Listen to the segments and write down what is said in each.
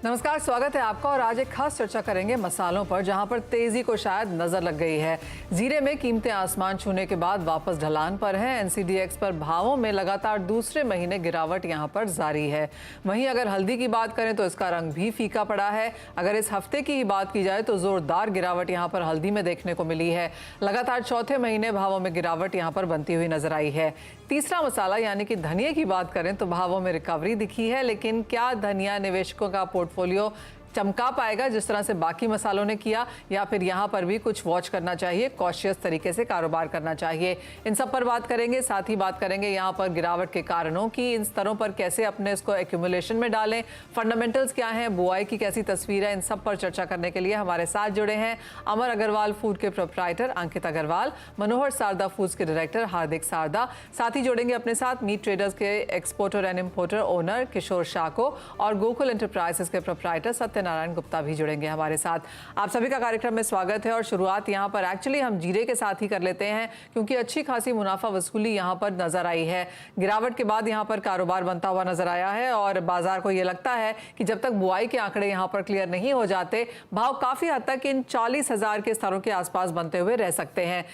नमस्कार, स्वागत है आपका। और आज एक खास चर्चा करेंगे मसालों पर, जहां पर तेजी को शायद नजर लग गई है। जीरे में कीमतें आसमान छूने के बाद वापस ढलान पर हैं। एनसीडीएक्स पर भावों में लगातार दूसरे महीने गिरावट यहां पर जारी है। वहीं अगर हल्दी की बात करें तो इसका रंग भी फीका पड़ा है। अगर इस हफ्ते की ही बात की जाए तो जोरदार गिरावट यहां पर हल्दी में देखने को मिली है। लगातार चौथे महीने भावों में गिरावट यहां पर बनती हुई नजर आई है। तीसरा मसाला यानी कि धनिया की बात करें तो भावों में रिकवरी दिखी है, लेकिन क्या धनिया निवेशकों का पोर्टफोलियो चमका पाएगा जिस तरह से बाकी मसालों ने किया, या फिर यहाँ पर भी कुछ वॉच करना चाहिए, कॉशियस तरीके से कारोबार करना चाहिए? इन सब पर बात करेंगे। साथ ही बात करेंगे यहाँ पर गिरावट के कारणों की, इन स्तरों पर कैसे अपने इसको एक्यूमुलेशन में डालें, फंडामेंटल्स क्या हैं, बुआई की कैसी तस्वीर है। इन सब पर चर्चा करने के लिए हमारे साथ जुड़े हैं अमर अग्रवाल फूड के प्रोप्राइटर अंकित अग्रवाल, मनोहर सारदा फूड्स के डायरेक्टर हार्दिक सारदा, साथ ही जोड़ेंगे अपने साथ मीट ट्रेडर्स के एक्सपोर्टर एंड इम्पोर्टर ओनर किशोर शाह को, और गोकुल एंटरप्राइजेस के प्रोप्राइटर सत्यनारायण गुप्ता भी जुड़ेंगे हमारे साथ। आप सभी का कार्यक्रम में स्वागत है। और शुरुआत यहाँ पर एक्चुअली हम जीरे के साथ ही कर लेते हैं, क्योंकि अच्छी खासी मुनाफा वसूली यहाँ पर नजर आई है। गिरावट के बाद यहाँ पर कारोबार बनता हुआ नजर आया है, और बाजार को ये लगता है कि जब तक बुआई के आंकड़े यहाँ पर क्लियर नहीं हो जाते, भाव काफी हद तक इन 40,000 के स्तरों के आसपास बनते हुए रह सकते हैं।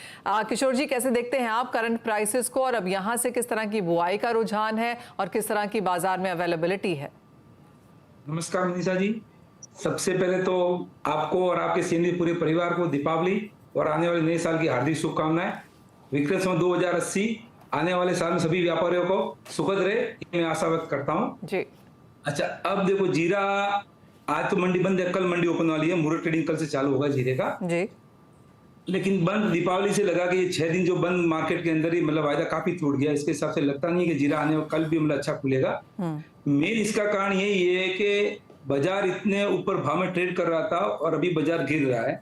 किशोर जी, कैसे देखते हैं आप करंट प्राइसेस को, और अब यहाँ से किस तरह की बुआई का रुझान है और किस तरह की बाजार में अवेलेबिलिटी है? नमस्कार मनीषा जी, सबसे पहले तो आपको और आपके सीनियर पूरे परिवार को दीपावली और आने वाले नए साल की हार्दिक शुभकामनाएं। विक्रम संवत 2080 आने वाले साल में सभी व्यापारियों को सुखद रहे, मैं आशा व्यक्त करता हूं जी। अच्छा, अब देखो जीरा, आज तो मंडी बंद है, कल मंडी ओपन वाली है, मुहूर्त ट्रेडिंग कल से चालू होगा जीरे का जी। लेकिन बंद दीपावली से लगा कि ये 6 दिन जो बंद मार्केट के अंदर ही मतलब वायदा काफी टूट गया। इसके हिसाब से लगता नहीं है कि जीरा आने और कल भी मतलब अच्छा खुलेगा। मेन इसका कारण यही है कि बाजार इतने ऊपर भाव में ट्रेड कर रहा था और अभी बाजार गिर रहा है।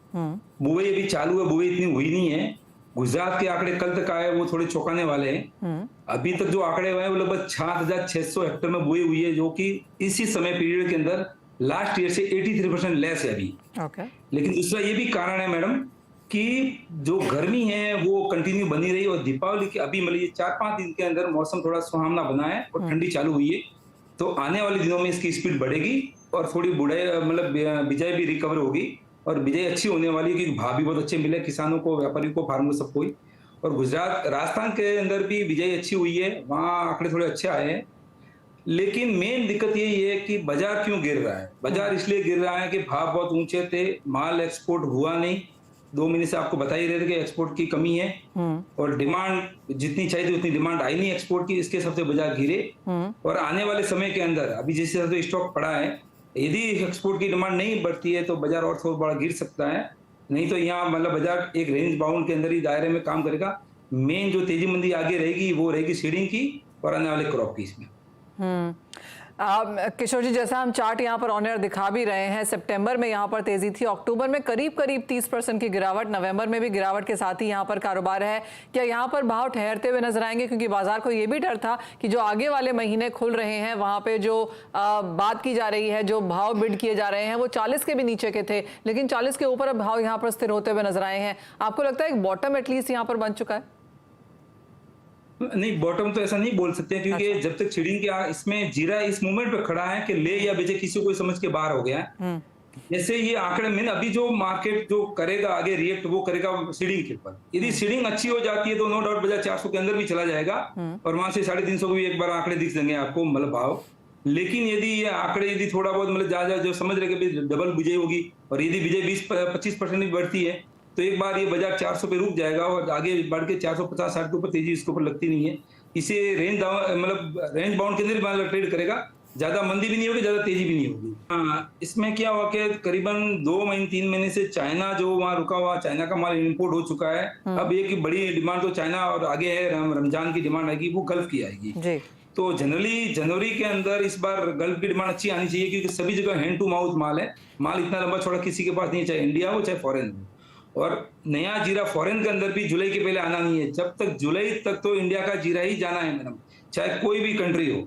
बुआई अभी चालू है, बुआई इतनी हुई नहीं है। गुजरात के आंकड़े कल तक आए, वो थोड़े चौंकाने वाले हैं। अभी तक जो आंकड़े हुए हैं वो लगभग 6,600 हेक्टेयर में बुआई हुई है, जो कि इसी समय पीरियड के अंदर लास्ट ईयर से 83% लेस है अभी। लेकिन दूसरा ये भी कारण है मैडम कि जो गर्मी है वो कंटिन्यू बनी रही, और दीपावली के अभी मतलब 4-5 दिन के अंदर मौसम थोड़ा सुहावना बना है और ठंडी चालू हुई है। तो आने वाले दिनों में इसकी स्पीड बढ़ेगी और थोड़ी बुढ़ाई मतलब बिजाई भी रिकवर होगी, और बिजाई अच्छी होने वाली है, क्योंकि भाव भी बहुत अच्छे मिले किसानों को, व्यापारियों को, फार्मर सबको ही। और गुजरात, राजस्थान के अंदर भी बिजाई अच्छी हुई है, वहाँ आंकड़े थोड़े अच्छे आए हैं। लेकिन मेन दिक्कत यही है कि बाजार क्यों गिर रहा है। बाजार इसलिए गिर रहा है कि भाव बहुत ऊंचे थे, माल एक्सपोर्ट हुआ नहीं। 2 महीने से आपको बता ही रहे थे कि एक्सपोर्ट की कमी है, और डिमांड जितनी चाहिए थी उतनी डिमांड आई नहीं एक्सपोर्ट की, इसके सबसे बाजार गिरे। और आने वाले समय के अंदर अभी जिस तरह से स्टॉक पड़ा है, यदि एक्सपोर्ट की डिमांड नहीं बढ़ती है तो बाजार और थोड़ा बड़ा गिर सकता है। नहीं तो यहाँ मतलब बाजार एक रेंज बाउंड के अंदर ही दायरे में काम करेगा। मेन जो तेजी मंदी आगे रहेगी वो रहेगी सीडिंग की और आने वाले क्रॉप की। इसमें किशोर जी, जैसा हम चार्ट यहाँ पर ऑन एयर दिखा भी रहे हैं, सितंबर में यहाँ पर तेजी थी, अक्टूबर में करीब 30% की गिरावट, नवंबर में भी गिरावट के साथ ही यहाँ पर कारोबार है। क्या यहाँ पर भाव ठहरते हुए नजर आएंगे? क्योंकि बाजार को ये भी डर था कि जो आगे वाले महीने खुल रहे हैं वहाँ पे जो बात की जा रही है, जो भाव बिड किए जा रहे हैं वो 40 के भी नीचे के थे, लेकिन 40 के ऊपर अब भाव यहाँ पर स्थिर होते हुए नजर आए हैं। आपको लगता है एक बॉटम एटलीस्ट यहाँ पर बन चुका है? नहीं, बॉटम तो ऐसा नहीं बोल सकते, क्योंकि जब तक सीडिंग के इसमें जीरा इस मोमेंट पे खड़ा है कि ले या बेचे, किसी को समझ के बाहर हो गया है। जैसे ये आंकड़े में अभी जो मार्केट जो करेगा आगे रिएक्ट, वो करेगा सीडिंग के ऊपर। यदि सीडिंग अच्छी हो जाती है तो नो डाउट बाजार 400 के अंदर भी चला जाएगा, और वहां से 350 को भी एक बार आंकड़े दिख देंगे आपको मतलब भाव। लेकिन यदि ये आंकड़े यदि थोड़ा बहुत मतलब ज्यादा जो समझ रहे कि डबल बिजाई होगी, और यदि बिजाई 20-25% भी बढ़ती है तो एक बार ये बाजार 400 पे रुक जाएगा, और आगे बढ़ के 450-60 के ऊपर तेजी इसके ऊपर लगती नहीं है। इसे रेंज मतलब रेंज बाउंड के अंदर मतलब ट्रेड करेगा, ज्यादा मंदी भी नहीं होगी, ज्यादा तेजी भी नहीं होगी। हाँ, इसमें क्या हुआ कि करीबन 2-3 महीने से चाइना जो वहाँ रुका हुआ, चाइना का माल इंपोर्ट हो चुका है। अब एक बड़ी डिमांड तो चाइना और आगे है, रमजान की डिमांड आएगी, वो गल्फ की आएगी। तो जनरली जनवरी के अंदर इस बार गल्फ की डिमांड अच्छी आनी चाहिए, क्योंकि सभी जगह हैंड टू माउथ माल है। माल इतना लंबा चौड़ा किसी के पास नहीं है, चाहे इंडिया हो चाहे फॉरेन हो। और नया जीरा फॉरेन के अंदर भी जुलाई के पहले आना नहीं है। जब तक जुलाई तक तो इंडिया का जीरा ही जाना है मैडम, चाहे कोई भी कंट्री हो।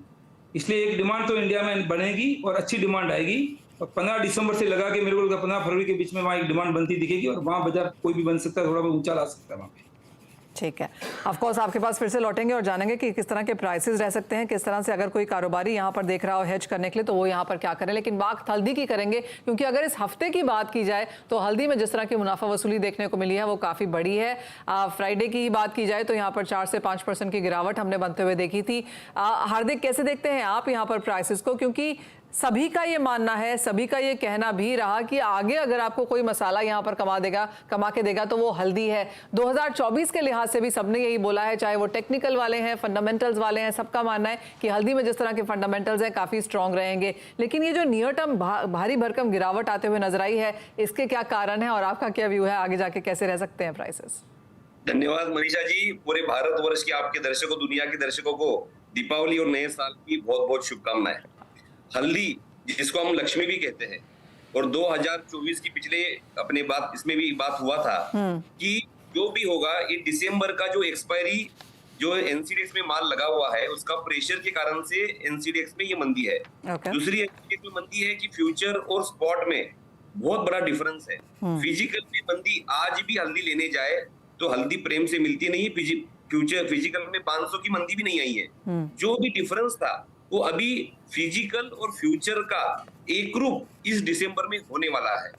इसलिए एक डिमांड तो इंडिया में बनेगी और अच्छी डिमांड आएगी। और 15 दिसंबर से लगा के मेरे को 15 फरवरी के बीच में वहाँ एक डिमांड बनती दिखेगी, और वहाँ बाजार कोई भी बन सकता है, थोड़ा बहुत ऊंचा ला सकता है वहाँ पे। ठीक है, ऑफ कोर्स आपके पास फिर से लौटेंगे और जानेंगे कि किस तरह के प्राइसेस रह सकते हैं, किस तरह से अगर कोई कारोबारी यहाँ पर देख रहा हो हेज करने के लिए तो वो यहाँ पर क्या करें। लेकिन बात हल्दी की करेंगे, क्योंकि अगर इस हफ्ते की बात की जाए तो हल्दी में जिस तरह की मुनाफा वसूली देखने को मिली है वो काफ़ी बड़ी है। फ्राइडे की बात की जाए तो यहाँ पर 4 से 5% की गिरावट हमने बनते हुए देखी थी। हार्दिक, कैसे देखते हैं आप यहाँ पर प्राइसेस को, क्योंकि सभी का ये मानना है, सभी का ये कहना भी रहा कि आगे अगर आपको कोई मसाला यहाँ पर कमा के देगा तो वो हल्दी है। 2024 के लिहाज से भी सबने यही बोला है, चाहे वो टेक्निकल वाले हैं, फंडामेंटल्स वाले हैं, सबका मानना है कि हल्दी में जिस तरह के फंडामेंटल्स हैं काफ़ी स्ट्रांग रहेंगे। लेकिन ये जो नियर टर्म भारी भरकम गिरावट आते हुए नजर आई है, इसके क्या कारण है और आपका क्या व्यू है, आगे जाके कैसे रह सकते हैं प्राइसेस? धन्यवाद मनीषा जी। पूरे भारतवर्ष के आपके दर्शकों, दुनिया के दर्शकों को दीपावली और नए साल की बहुत बहुत शुभकामनाएं। हल्दी, जिसको हम लक्ष्मी भी कहते हैं, और 2024 की पिछले अपने बात इसमें भी बात हुआ था कि जो भी होगा ये दिसंबर का जो एक्सपायरी जो एनसीडीएक्स में माल लगा हुआ है उसका प्रेशर के कारण से एनसीडीएक्स में ये मंदी है। दूसरी एनसीडीएक्स में मंदी है कि फ्यूचर और स्पॉट में बहुत बड़ा डिफरेंस है। फिजिकल में मंदी आज भी हल्दी लेने जाए तो हल्दी प्रेम से मिलती नहीं है। फ्यूचर फिजिकल में 500 की मंदी भी नहीं आई है। जो भी डिफरेंस था वो अभी फिजिकल और फ्यूचर का एक रूप इस दिसंबर में होने वाला है।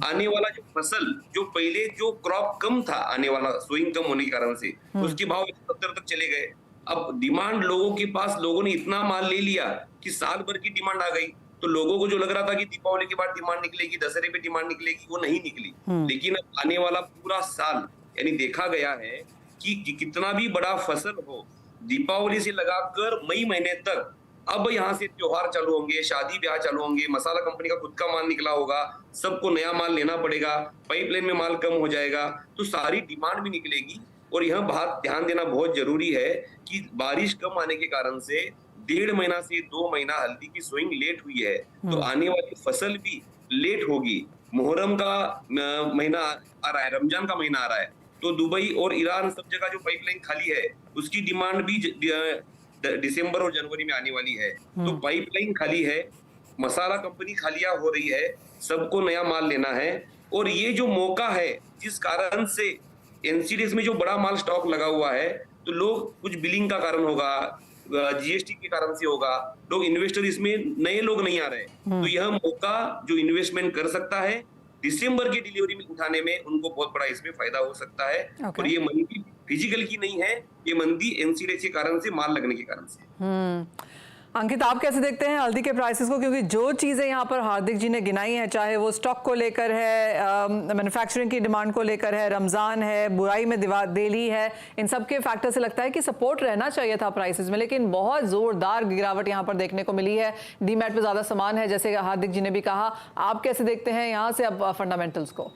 आने वाला जो फसल, जो पहले जो क्रॉप कम था, आने वाला सोइंग कम होने के कारण से उसके भाव 70 तक चले गए। अब डिमांड लोगों के पास, लोगों ने इतना माल ले लिया कि साल भर की डिमांड आ गई। तो लोगों को जो लग रहा था कि दीपावली के बाद डिमांड निकलेगी, दशहरे पे डिमांड निकलेगी, वो नहीं निकली। लेकिन अब आने वाला पूरा साल यानी देखा गया है कि कितना भी बड़ा फसल हो, दीपावली से लगाकर मई महीने तक अब यहाँ से त्योहार चालू होंगे, शादी ब्याह चालू होंगे, मसाला कंपनी का खुद का माल निकला होगा, सबको नया माल लेना पड़ेगा, पाइपलाइन में माल कम हो जाएगा, तो सारी डिमांड भी निकलेगी। और यह बात ध्यान देना बहुत जरूरी है कि बारिश कम आने के कारण से 1.5 महीना से 2 महीना हल्दी की सोइंग लेट हुई है, तो आने वाली फसल भी लेट होगी। मुहर्रम का महीना आ रहा है, रमजान का महीना आ रहा है, तो दुबई और ईरान सब जगह जो पाइपलाइन खाली है उसकी डिमांड भी दिसंबर और जनवरी में आने वाली है। तो पाइपलाइन खाली है, मसाला कंपनी खालियां हो रही है, सबको नया माल लेना है। और ये जो मौका है जिस कारण से एनसीडीएक्स में जो बड़ा माल स्टॉक लगा हुआ है, तो लोग कुछ बिलिंग का कारण होगा, जीएसटी के कारण से होगा, लोग इन्वेस्टर इसमें नए लोग नहीं आ रहे। तो यह मौका जो इन्वेस्टमेंट कर सकता है दिसंबर की डिलीवरी में उठाने में, उनको बहुत बड़ा इसमें फायदा हो सकता है। और ये मंदी फिजिकल की नहीं है, ये मंदी एनसीडीएक्स के कारण से, माल लगने के कारण से। अंकित, आप कैसे देखते हैं हल्दी के प्राइसेस को, क्योंकि जो चीज़ें यहाँ पर हार्दिक जी ने गिनाई हैं, चाहे वो स्टॉक को लेकर है, मैन्युफैक्चरिंग की डिमांड को लेकर है, रमज़ान है, बुराई में दिवाली है, इन सब के फैक्टर से लगता है कि सपोर्ट रहना चाहिए था प्राइसेस में, लेकिन बहुत ज़ोरदार गिरावट यहाँ पर देखने को मिली है। डीमैट पे ज़्यादा सामान है, जैसे हार्दिक जी ने भी कहा। आप कैसे देखते हैं यहाँ से अब फंडामेंटल्स को?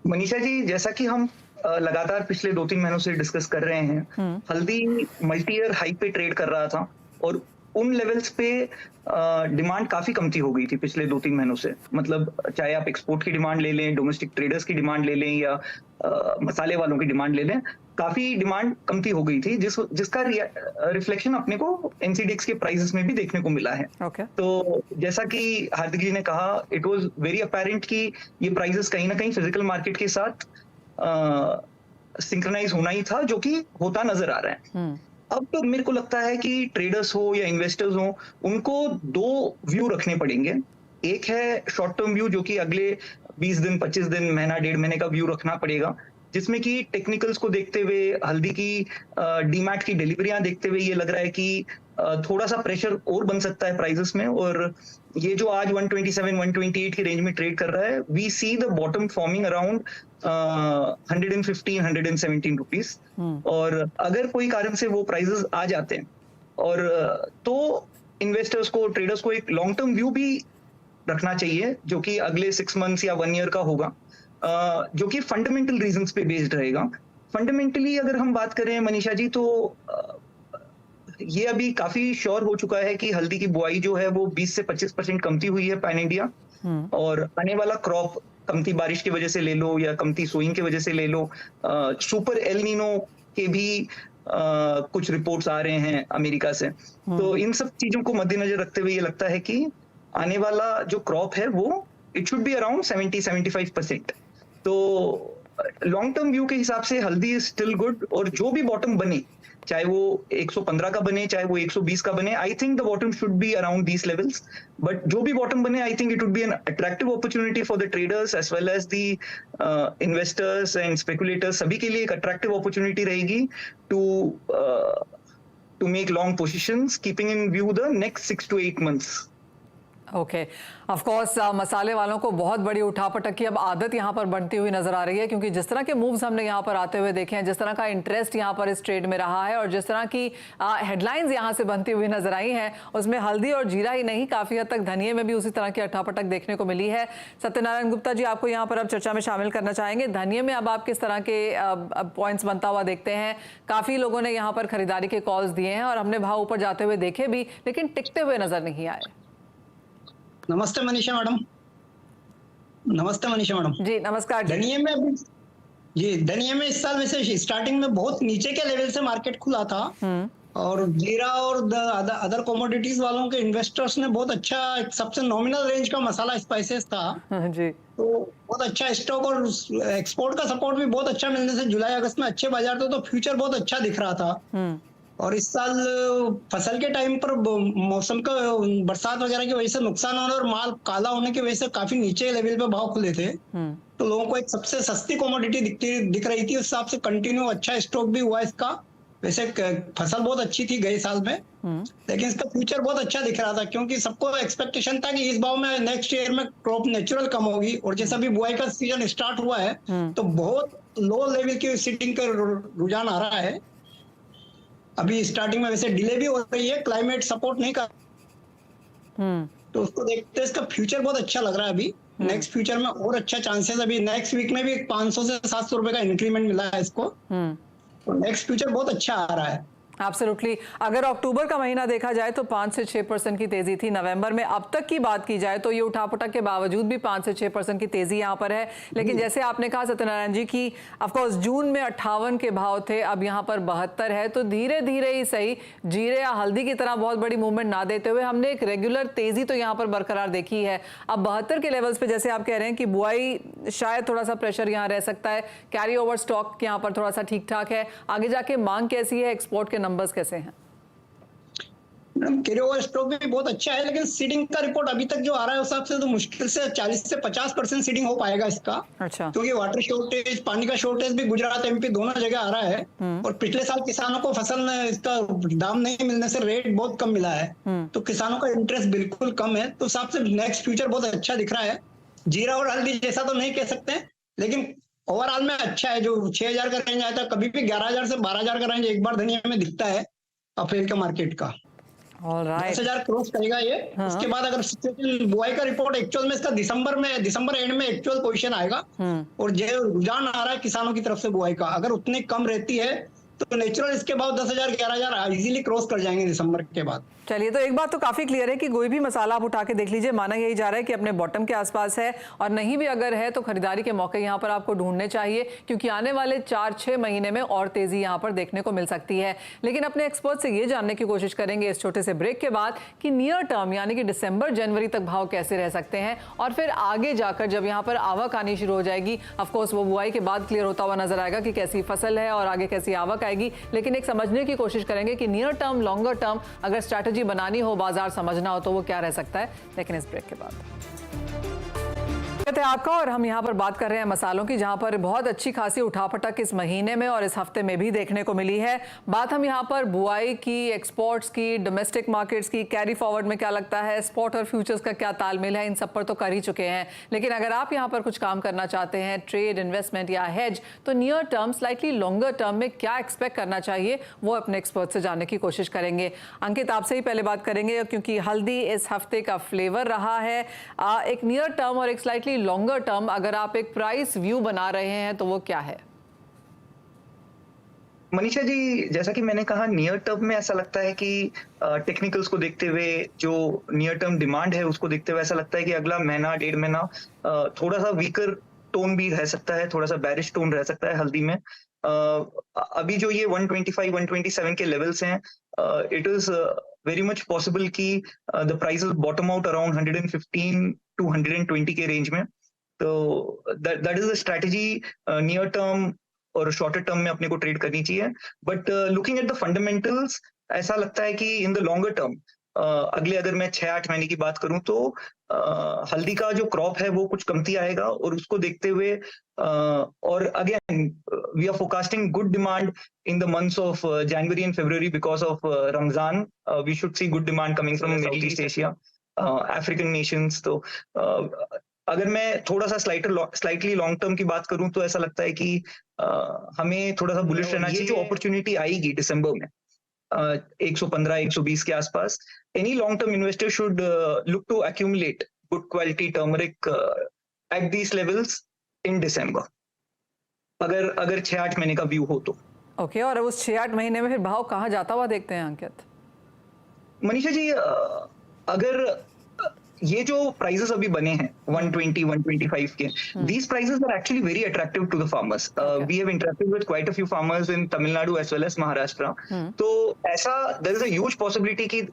मनीषा जी, जैसा कि हम लगातार पिछले 2-3 महीनों से डिस्कस कर रहे हैं, हल्दी मल्टी ईयर हाई पे ट्रेड कर रहा था और उन लेवल्स पे डिमांड काफी कमती हो गई थी पिछले 2-3 महीनों से। मतलब चाहे आप एक्सपोर्ट की डिमांड ले लें, डोमेस्टिक ट्रेडर्स की डिमांड ले लें या मसाले वालों की डिमांड ले लें, काफी डिमांड कमती हो गई थी, जिसका रिफ्लेक्शन अपने को एनसीडीएक्स के प्राइसेस में भी देखने को मिला है। तो जैसा कि हार्दिक जी ने कहा, इट वाज वेरी अपेरेंट कि ये प्राइसेस कहीं ना कहीं फिजिकल मार्केट के साथ सिंक्रोनाइज होना ही था, जो कि होता नजर आ रहा है। अब तो मेरे को लगता है कि ट्रेडर्स हो या इन्वेस्टर्स हो, उनको 2 व्यू रखने पड़ेंगे। एक है शॉर्ट टर्म व्यू, जो कि अगले 20 दिन, 25 दिन, महीना, 1.5 महीने का व्यू रखना पड़ेगा, जिसमें कि टेक्निकल्स को देखते हुए, हल्दी की डीमैट की डिलीवरियां देखते हुए ये लग रहा है कि थोड़ा सा प्रेशर और बन सकता है प्राइसेस में। और ये जो आज 127-128 की रेंज में ट्रेड कर रहा है, we see the bottom forming around 115-117 rupees. और अगर कोई कारण से वो प्राइसेस आ जाते हैं और तो इन्वेस्टर्स को, ट्रेडर्स को एक लॉन्ग टर्म व्यू भी रखना चाहिए, जो कि अगले 6 मंथ्स या 1 ईयर का होगा, जो कि फंडामेंटल रीजंस पे बेस्ड रहेगा। फंडामेंटली अगर हम बात करें मनीषा जी, तो ये अभी काफी श्योर हो चुका है कि हल्दी की बुआई जो है वो 20 से 25% कमती हुई है पैन इंडिया। और आने वाला क्रॉप कमती बारिश की वजह से ले लो या कमती सोइंग की वजह से ले लो, सुपर एल नीनो के भी कुछ रिपोर्ट्स आ रहे हैं अमेरिका से। तो इन सब चीजों को मद्देनजर रखते हुए ये लगता है कि आने वाला जो क्रॉप है वो इट शुड बी अराउंड 70-75%। तो लॉन्ग टर्म व्यू के हिसाब से हल्दी इज स्टिल गुड, और जो भी बॉटम बने, चाहे वो 115 का बने, चाहे वो 120 का बने, I think the bottom should be around these levels. But जो भी बॉटम बने, I think it would be an attractive opportunity for the traders as well as the investors and speculators. सभी के लिए एक अट्रैक्टिव अपॉर्चुनिटी रहेगी to make long positions, keeping in view the next 6 to 8 months. Okay, of course मसाले वालों को बहुत बड़ी उठापटक की अब आदत यहाँ पर बनती हुई नजर आ रही है, क्योंकि जिस तरह के मूव्स हमने यहाँ पर आते हुए देखे हैं, जिस तरह का इंटरेस्ट यहाँ पर इस ट्रेड में रहा है और जिस तरह की हेडलाइंस यहाँ से बनती हुई नजर आई हैं, उसमें हल्दी और जीरा ही नहीं, काफी हद तक धनिये में भी उसी तरह की उठापटक देखने को मिली है. सत्यनारायण गुप्ता जी, आपको यहाँ पर अब चर्चा में शामिल करना चाहेंगे. धनिये में अब आप किस तरह के पॉइंट्स बनता हुआ देखते हैं? काफी लोगों ने यहाँ पर खरीदारी के कॉल्स दिए हैं और हमने भाव ऊपर जाते हुए देखे भी, लेकिन टिकते हुए नजर नहीं आए. नमस्ते मनीषा मैडम. नमस्ते मनीषा मैडम. जी नमस्कार. धनिये में अभी धनिये में इस साल वैसे स्टार्टिंग में बहुत नीचे के लेवल से मार्केट खुला था, और जीरा और अदर कमोडिटीज वालों के इन्वेस्टर्स ने बहुत अच्छा, सबसे नॉमिनल रेंज का मसाला स्पाइसेस था जी, तो बहुत अच्छा स्टॉक, और एक्सपोर्ट का सपोर्ट भी बहुत अच्छा मिलने से जुलाई अगस्त में अच्छे बाजार थे, तो फ्यूचर बहुत अच्छा दिख रहा था. और इस साल फसल के टाइम पर मौसम का बरसात वगैरह की वजह से नुकसान होने और माल काला होने की वजह से काफी नीचे लेवल पे भाव खुले थे, तो लोगों को एक सबसे सस्ती कमोडिटी दिख रही थी. उस हिसाब से कंटिन्यू अच्छा स्टॉक भी हुआ इसका. वैसे फसल बहुत अच्छी थी गए साल में, लेकिन इसका फ्यूचर बहुत अच्छा दिख रहा था, क्योंकि सबको एक्सपेक्टेशन था कि इस भाव में नेक्स्ट ईयर में क्रॉप नेचुरल कम होगी, और जैसा भी बुआई का सीजन स्टार्ट हुआ है तो बहुत लो लेवल की सीटिंग का रुझान आ रहा है. अभी स्टार्टिंग में वैसे डिले भी हो रही है, क्लाइमेट सपोर्ट नहीं कर, तो उसको देखते इसका फ्यूचर बहुत अच्छा लग रहा है. अभी नेक्स्ट फ्यूचर में और अच्छा चांसेस, अभी नेक्स्ट वीक में भी 500 से 700 रुपए का इंक्रीमेंट मिला है इसको, तो नेक्स्ट फ्यूचर बहुत अच्छा आ रहा है. एब्सोल्युटली. अगर अक्टूबर का महीना देखा जाए तो 5 से 6% की तेजी थी. नवंबर में अब तक की बात की जाए तो ये उठापटक के बावजूद भी 5 से 6% की तेजी यहाँ पर है. लेकिन जैसे आपने कहा सत्यनारायण जी की ऑफकोर्स जून में 58 के भाव थे, अब यहाँ पर 72 है, तो धीरे धीरे ही सही, जीरे या हल्दी की तरह बहुत बड़ी मूवमेंट ना देते हुए हमने एक रेगुलर तेजी तो यहाँ पर बरकरार देखी है. अब 72 के लेवल्स पे जैसे आप कह रहे हैं कि बुआई शायद थोड़ा सा प्रेशर यहाँ रह सकता है, कैरी ओवर स्टॉक यहाँ पर थोड़ा सा ठीक ठाक है. आगे जाके मांग कैसी है, एक्सपोर्ट के नंबर्स कैसे हैं? कैरी ओवर स्टॉक भी बहुत अच्छा है, लेकिन सीडिंग का रिपोर्ट अभी तक जो आ रहा है उस हिसाब से तो मुश्किल से 40 से 50% सीडिंग हो पाएगा इसका. अच्छा. क्योंकि वाटर शॉर्टेज, पानी का शॉर्टेज भी गुजरात एमपी दोनों जगह आ रहा है, और पिछले साल किसानों को फसल में इसका दाम नहीं मिलने से रेट बहुत कम मिला है, तो किसानों का इंटरेस्ट बिल्कुल कम है. तो हिसाब से नेक्स्ट फ्यूचर बहुत अच्छा दिख रहा है. जीरा और हल्दी जैसा तो नहीं कह सकते, लेकिन ओवरऑल में अच्छा है. जो 6000 का रेंज आता है, कभी भी 11000 से 12000 का रेंज एक बार धनिया में दिखता है अप्रैल के मार्केट का. 10,000 क्रॉस करेगा ये. उसके बाद अगर सिचुएशन बुआई का रिपोर्ट एक्चुअल में इसका दिसंबर एंड में एक्चुअल पोजीशन आएगा, और जो रुझान आ रहा है किसानों की तरफ से बुआई का, अगर उतनी कम रहती है तो नेचुरल इसके बाद 10,000 11,000 इजीली क्रॉस कर जाएंगे दिसंबर के बाद. चलिए, तो एक बात तो काफी क्लियर है कि कोई भी मसाला आप उठा के देख लीजिए, माना यही जा रहा है कि अपने बॉटम के आसपास है, और नहीं भी अगर है तो खरीदारी के मौके यहाँ पर आपको ढूंढने चाहिए, क्योंकि आने वाले 4-6 महीने में और तेजी यहाँ पर देखने को मिल सकती है. लेकिन अपने एक्सपर्ट से ये जानने की कोशिश करेंगे इस छोटे से ब्रेक के बाद कि नियर टर्म यानी कि दिसंबर जनवरी तक भाव कैसे रह सकते हैं, और फिर आगे जाकर जब यहाँ पर आवक आनी शुरू हो जाएगी, ऑफकोर्स वो बुआई के बाद क्लियर होता हुआ नजर आएगा कि कैसी फसल है और आगे कैसी आवक आएगी. लेकिन एक समझने की कोशिश करेंगे कि नियर टर्म लॉन्गर टर्म अगर स्ट्रैटेजी बनानी हो, बाजार समझना हो, तो वो क्या रह सकता है. लेकिन इस ब्रेक के बाद है आपका, और हम यहाँ पर बात कर रहे हैं मसालों की, जहाँ पर बहुत अच्छी खासी उठापटक इस महीने में और इस हफ्ते में भी देखने को मिली है. बात हम यहाँ पर बुआई की, एक्सपोर्ट्स की, डोमेस्टिक मार्केट्स की, कैरी फॉरवर्ड में क्या लगता है, स्पॉट और फ्यूचर्स का क्या तालमेल है, इन सब पर तो कर ही चुके हैं. लेकिन अगर आप यहाँ पर कुछ काम करना चाहते हैं, ट्रेड, इन्वेस्टमेंट या हेज, तो near term, slightly longer term में क्या एक्सपेक्ट करना चाहिए, वो अपने एक्सपर्ट से जानने की कोशिश करेंगे. अंकित, आपसे ही पहले बात करेंगे, क्योंकि हल्दी इस हफ्ते का फ्लेवर रहा है. एक नियर टर्म और एक स्लाइटली लॉन्गर टर्म अगर आप एक प्राइस व्यू बना रहे हैं तो वो क्या है? मनीषा जी, जैसा कि मैंने कहा, नियर टर्म में ऐसा लगता है कि टेक्निकल्स को देखते हुए, जो नियर टर्म डिमांड है उसको देखते हुए ऐसा लगता है कि अगला महीना, 1.5 महीना थोड़ा सा वीकर टोन भी रह सकता है, थोड़ा सा बैरिश टोन रह सकता है हल्दी में. अभी जो ये 125-127 के लेवल्स हैं, it is very much possible कि the prices bottom out around 115 to 120 के रेंज में. तो that is the strategy near term और शॉर्टर टर्म में अपने को ट्रेड करनी चाहिए। But looking at the fundamentals, ऐसा लगता है कि इन द लॉन्गर टर्म, अगले अगर मैं 6-8 महीने की बात करूं तो हल्दी का जो क्रॉप है वो कुछ कमती आएगा, और उसको देखते हुए और again we are forecasting good demand in the months of January and February because of Ramzan. We should see good demand coming from Middle East Asia, African nations. तो अगर मैं थोड़ा सा स्लाइटली लॉन्ग टर्म की बात करूं तो ऐसा लगता है कि हमें थोड़ा सा बुलिश रहना चाहिए। जो अपॉर्चुनिटी आएगी दिसंबर में 115-120 के आसपास, any long term investor should look to accumulate good quality turmeric at these levels in December, अगर 6-8 महीने का व्यू हो तो। ओके, और उस 6-8 महीने में फिर भाव कहाँ जाता हुआ देखते हैं अंकित? मनीषा जी, अगर ये जो प्राइसेस अभी बने हैं 120-125 के, these prices are actually very attractive to the farmers. We have interacted with quite a few farmers in Tamil Nadu as well as Maharashtra. तो ऐसा there is a huge possibility कि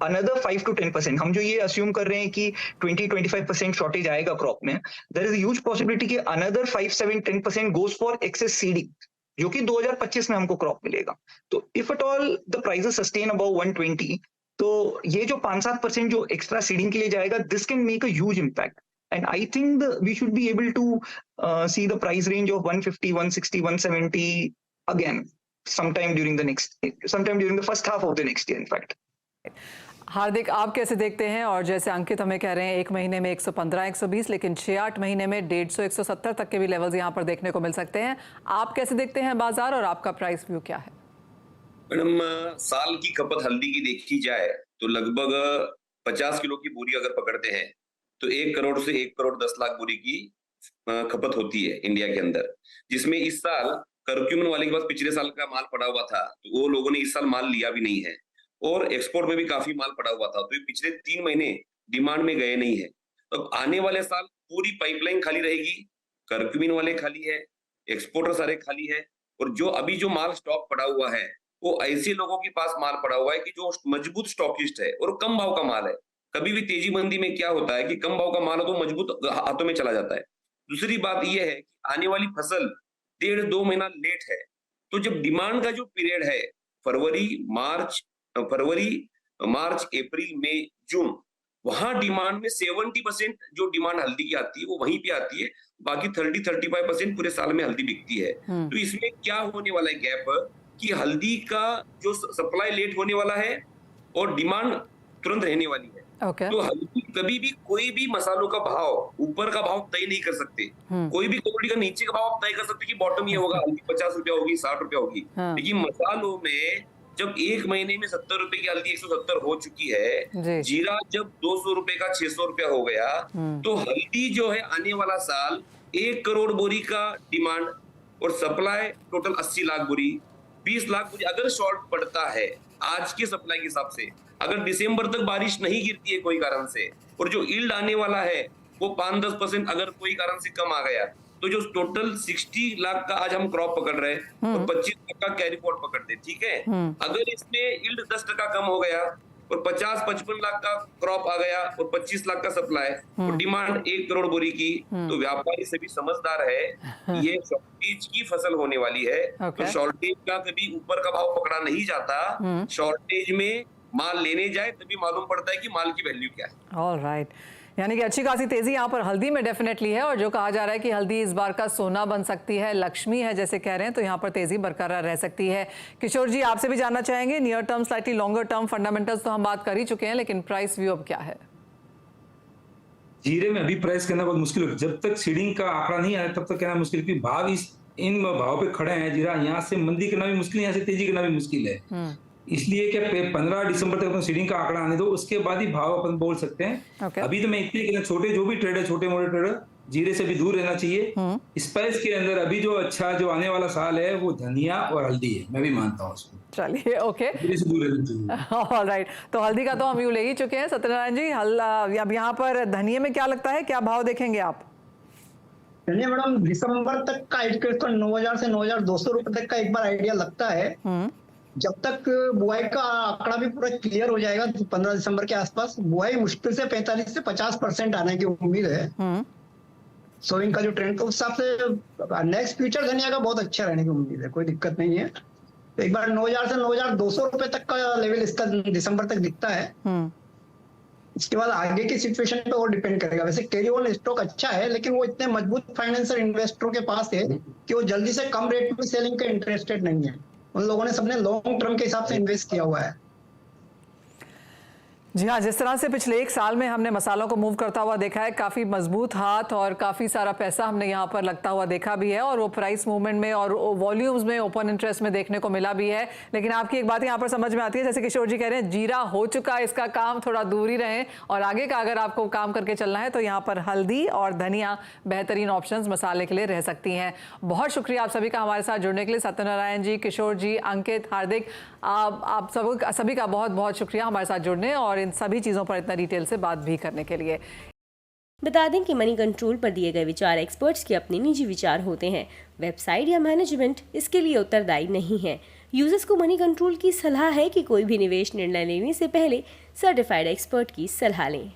another 5 to 10%, हम जो ये assume कर रहे हैं कि 20-25% shortage आएगा crop में, there is a huge possibility कि another 5-7-10% goes for excess seeding, जो कि 2025 में हमको crop मिलेगा। तो if at all the prices sustain above 120, तो ये जो 5-7% जो एक्स्ट्रा सीडिंग के लिए जाएगा, this can make a huge impact, and I think we should be able to see the price range of 150, 160, 170 again sometime during the first half of the next year in fact. हार्दिक, आप कैसे देखते हैं? और जैसे अंकित हमें कह रहे हैं 1 महीने में 115-120, लेकिन 6-8 महीने में 150-170 तक के भी लेवल्स यहाँ पर देखने को मिल सकते हैं। आप कैसे देखते हैं बाजार, और आपका प्राइस व्यू क्या है? मैडम, साल की खपत हल्दी की देखी जाए तो लगभग 50 किलो की बोरी अगर पकड़ते हैं तो 1 करोड़ से 1 करोड़ 10 लाख बोरी की खपत होती है इंडिया के अंदर, जिसमें इस साल कर्क्यूमिन वाले के पास पिछले साल का माल पड़ा हुआ था, तो वो लोगों ने इस साल माल लिया भी नहीं है, और एक्सपोर्ट में भी काफी माल पड़ा हुआ था, तो ये पिछले 3 महीने डिमांड में गए नहीं है। तो अब आने वाले साल पूरी पाइपलाइन खाली रहेगी, कर्क्यूमिन वाले खाली है, एक्सपोर्टर सारे खाली है, और जो अभी जो माल स्टॉक पड़ा हुआ है वो ऐसे लोगों के पास माल पड़ा हुआ है कि जो मजबूत स्टॉकिस्ट है और कम भाव का माल है। कभी भी तेजी मंदी में क्या होता है कि कम भाव का माल हो तो मजबूत हाथों में चला जाता है। दूसरी बात यह है कि आने वाली फसल 1.5-2 महीना लेट है, तो जब डिमांड का जो पीरियड है फरवरी, मार्च, अप्रैल, मई, जून, वहां डिमांड में 70% जो डिमांड हल्दी की आती है वो वहीं पे आती है, बाकी 30-35% पूरे साल में हल्दी बिकती है। तो इसमें क्या होने वाला है गैप कि हल्दी का जो सप्लाई लेट होने वाला है और डिमांड तुरंत रहने वाली है। तो हल्दी कभी भी कोई भी मसालों का भाव ऊपर का भाव तय नहीं कर सकते, कोई भी कमोडिटी का नीचे का भाव आप तय कर सकते कि बॉटम ये होगा, हल्दी 50 रुपया होगी, 60 रुपया होगी। लेकिन मसालों में जब 1 महीने में 70 रुपए की हल्दी 170 हो चुकी है, जीरा जब 200 रुपए का 600 रुपया हो गया, तो हल्दी जो है आने वाला साल 1 करोड़ बोरी का डिमांड और सप्लाई टोटल 80 लाख बोरी, 20 लाख बोरी अगर शॉर्ट पड़ता है आज के सप्लाई के हिसाब से, अगर दिसंबर तक बारिश नहीं गिरती है कोई कारण से, और जो यील्ड आने वाला है वो 5-10% अगर कोई कारण से कम आ गया, तो जो टोटल 60 लाख का आज हम क्रॉप पकड़ रहे हैं और 25 लाख का कैरी फॉरवर्ड पकड़ते, ठीक है। अगर इसमें यील्ड 10% कम हो गया और 50-55 लाख का क्रॉप आ गया और 25 लाख का सप्लाई और डिमांड 1 करोड़ बोरी की, तो व्यापारी सभी समझदार है ये शॉर्टेज की फसल होने वाली है। तो शॉर्टेज का कभी ऊपर का भाव पकड़ा नहीं जाता, शॉर्टेज में माल लेने जाए तभी मालूम पड़ता है कि माल की वैल्यू क्या है। ऑलराइट, यानी कि अच्छी खासी तेजी यहाँ पर हल्दी में डेफिनेटली है, और जो कहा जा रहा है कि हल्दी इस बार का सोना बन सकती है, लक्ष्मी है जैसे कह रहे हैं, तो यहाँ पर तेजी बरकरार रह सकती है। किशोर जी, आपसे भी जानना चाहेंगे, near term slightly longer term fundamentals तो हम बात कर ही चुके हैं, लेकिन प्राइस व्यू अब क्या है? जीरे में अभी प्राइस करना बहुत मुश्किल है, जब तक सीडिंग का आंकड़ा नहीं आया तब तक कहना मुश्किल, क्योंकि भाव इन भाव पे खड़े हैं जीरा, यहाँ से मंदी करना भी मुश्किल है, यहाँ से तेजी करना भी मुश्किल है। इसलिए क्या 15 दिसंबर तक अपन सीडिंग का आंकड़ा आने दो, उसके बाद ही भाव अपन बोल सकते हैं। अभी तो मैं इतने छोटे जो भी ट्रेडर, छोटे मोटे ट्रेडर, जीरे से भी दूर रहना चाहिए। स्पाइस के अंदर अभी जो अच्छा जो आने वाला साल है वो धनिया और हल्दी है, मैं भी मानता हूँ उसको। चलिए, ओके, जीरे से दूर रहना चाहिए। ऑलराइट, तो हल्दी का तो हम व्यू ले ही चुके हैं। सत्यनारायण जी, अब यहाँ पर धनिया में क्या लगता है, क्या भाव देखेंगे आप? धनिया मैडम दिसंबर तक का 9,000 से 9,200 रुपए तक का एक बार आइडिया लगता है। जब तक बुआई का आंकड़ा भी पूरा क्लियर हो जाएगा 15 दिसंबर के आसपास, बुआई मुश्किल से 45 से 50% आने की उम्मीद है। सो इनका जो ट्रेंड तो उस हिसाब से नेक्स्ट फ्यूचर धनिया का बहुत अच्छा रहने की उम्मीद है, कोई दिक्कत नहीं है। तो एक बार 9,000 से 9,200 रुपए तक का लेवल इसका दिसंबर तक दिखता है। इसके बाद आगे की सिचुएशन पे और डिपेंड करेगा। वैसे कैरी ऑन स्टॉक अच्छा है, लेकिन वो इतने मजबूत फाइनेंशियल इन्वेस्टरों के पास है कि वो जल्दी से कम रेट में सेलिंग के इंटरेस्टेड नहीं है। उन लोगों ने सबने लॉन्ग टर्म के हिसाब से इन्वेस्ट किया हुआ है। जी हाँ, जिस तरह से पिछले 1 साल में हमने मसालों को मूव करता हुआ देखा है, काफ़ी मजबूत हाथ और काफ़ी सारा पैसा हमने यहाँ पर लगता हुआ देखा भी है, और वो प्राइस मूवमेंट में और वॉल्यूम्स में, ओपन इंटरेस्ट में देखने को मिला भी है। लेकिन आपकी एक बात यहाँ पर समझ में आती है, जैसे किशोर जी कह रहे हैं, जीरा हो चुका है, इसका काम थोड़ा दूर ही रहे, और आगे का अगर आपको काम करके चलना है तो यहाँ पर हल्दी और धनिया बेहतरीन ऑप्शंस मसाले के लिए रह सकती हैं। बहुत शुक्रिया आप सभी का हमारे साथ जुड़ने के लिए। सत्यनारायण जी, किशोर जी, अंकित, हार्दिक, आप सभी का बहुत बहुत शुक्रिया हमारे साथ जुड़ने और इन सभी चीज़ों पर इतना डिटेल से बात भी करने के लिए। बता दें कि मनी कंट्रोल पर दिए गए विचार एक्सपर्ट्स के अपने निजी विचार होते हैं। वेबसाइट या मैनेजमेंट इसके लिए उत्तरदायी नहीं है। यूजर्स को मनी कंट्रोल की सलाह है कि कोई भी निवेश निर्णय लेने से पहले सर्टिफाइड एक्सपर्ट की सलाह लें।